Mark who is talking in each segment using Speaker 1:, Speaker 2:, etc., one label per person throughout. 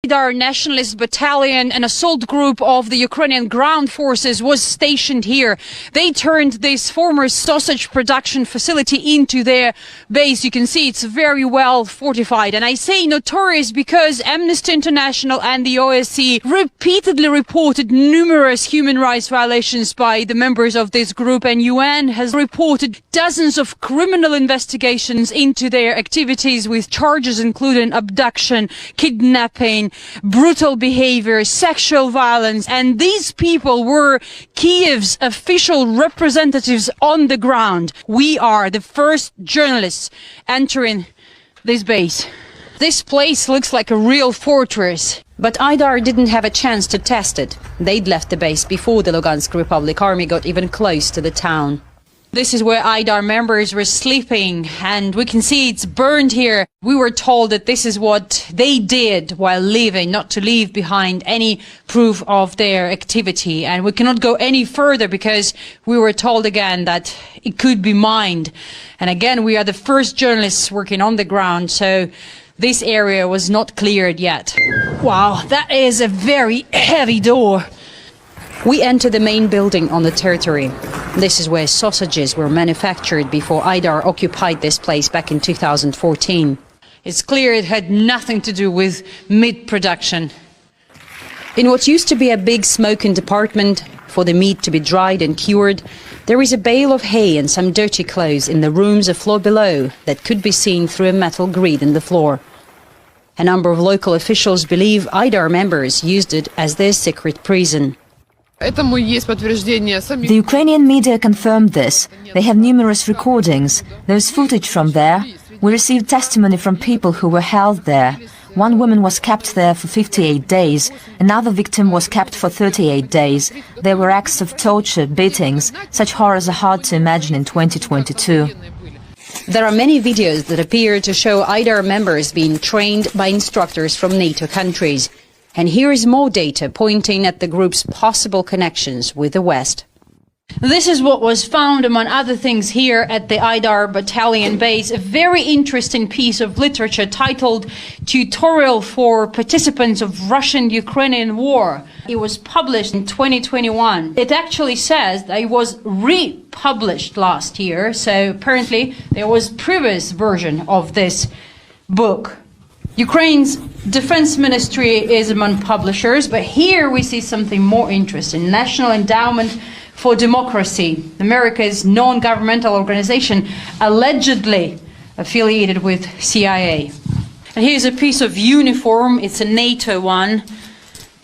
Speaker 1: Our nationalist battalion, an assault group of the Ukrainian ground forces, was stationed here. They turned this former sausage production facility into their base. You can see it's very well fortified. And I say notorious because Amnesty International and the OSCE repeatedly reported numerous human rights violations by the members of this group, and UN has reported dozens of criminal investigations into their activities with charges including abduction, kidnapping, brutal behavior, sexual violence, and these people were Kiev's official representatives on the ground. We are the first journalists entering this base. This place looks like a real fortress. But Aidar didn't have a chance to test it. They'd left the base before the Lugansk Republic Army got even close to the town. This is where Aidar members were sleeping, and we can see it's burned here. We were told that this is what they did while leaving, not to leave behind any proof of their activity. And we cannot go any further because we were told again that it could be mined. And again, we are the first journalists working on the ground, so this area was not cleared yet. Wow, that is a very heavy door. We enter the main building on the territory. This is where sausages were manufactured before Aidar occupied this place back in 2014. It's clear it had nothing to do with meat production. In what used to be a big smoking department for the meat to be dried and cured, there is a bale of hay and some dirty clothes in the rooms a floor below that could be seen through a metal grid in the floor. A number of local officials believe Aidar members used it as their secret prison.
Speaker 2: The Ukrainian media confirmed this. They have numerous recordings. There's footage from there. We received testimony from people who were held there. One woman was kept there for 58 days. Another victim was kept for 38 days. There were acts of torture, beatings. Such horrors are hard to imagine in 2022.
Speaker 1: There are many videos that appear to show Aidar members being trained by instructors from NATO countries. And here is more data pointing at the group's possible connections with the West. This is what was found, among other things, here at the Aidar battalion base, a very interesting piece of literature titled Tutorial for Participants of Russian-Ukrainian War. It was published in 2021. It actually says that it was republished last year, so apparently there was a previous version of this book. Ukraine's defense ministry is among publishers, but here we see something more interesting. National Endowment for Democracy, America's non-governmental organization allegedly affiliated with CIA. And here's a piece of uniform. It's a NATO one.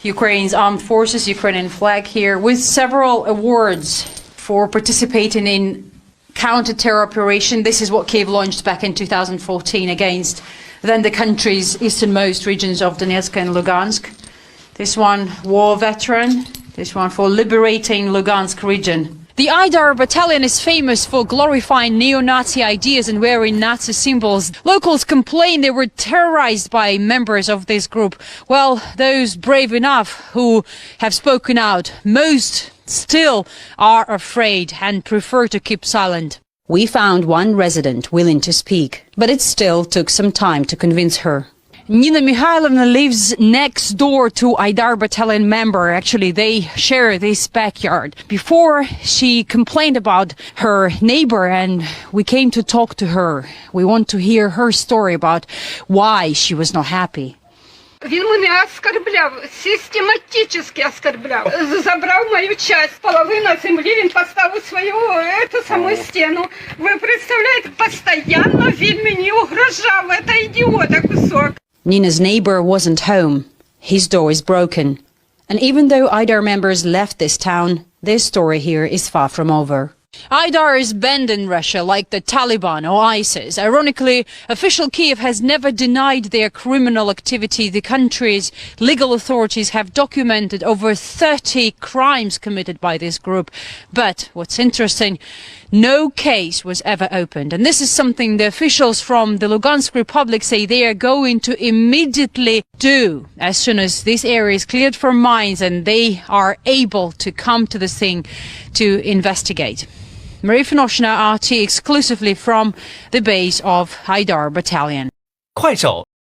Speaker 1: Ukraine's armed forces, Ukrainian flag here, with several awards for participating in counter-terror operation. This is what Kiev launched back in 2014 against then the country's easternmost regions of Donetsk and Lugansk. This one, war veteran. This one for liberating Lugansk region. The Aidar battalion is famous for glorifying neo-Nazi ideas and wearing Nazi symbols. Locals complain they were terrorized by members of this group. Well, those brave enough who have spoken out, most still are afraid and prefer to keep silent. We found one resident willing to speak, but it still took some time to convince her. Nina Mikhailovna lives next door to Aidar battalion member. Actually, they share this backyard. Before, she complained about her neighbor, and we came to talk to her. We want to hear her story about why she was not happy.
Speaker 3: Він мене оскорбляв, систематически оскорбляв. Забрав мою часть, половину землі, він поставив свою саму стіну. Ви представляєте, постоянно він мені угрожав, это ідіота кусок.
Speaker 1: Nina's neighbor wasn't home. His door is broken. And even though Aidar members left this town, their story here is far from over. Aidar is banned in Russia like the Taliban or ISIS. Ironically, official Kiev has never denied their criminal activity. The country's legal authorities have documented over 30 crimes committed by this group. But what's interesting, no case was ever opened. And this is something the officials from the Lugansk Republic say they are going to immediately do as soon as this area is cleared from mines and they are able to come to the scene to investigate. Marie Finoshna, RT, exclusively from the base of Aidar Battalion.
Speaker 4: 快手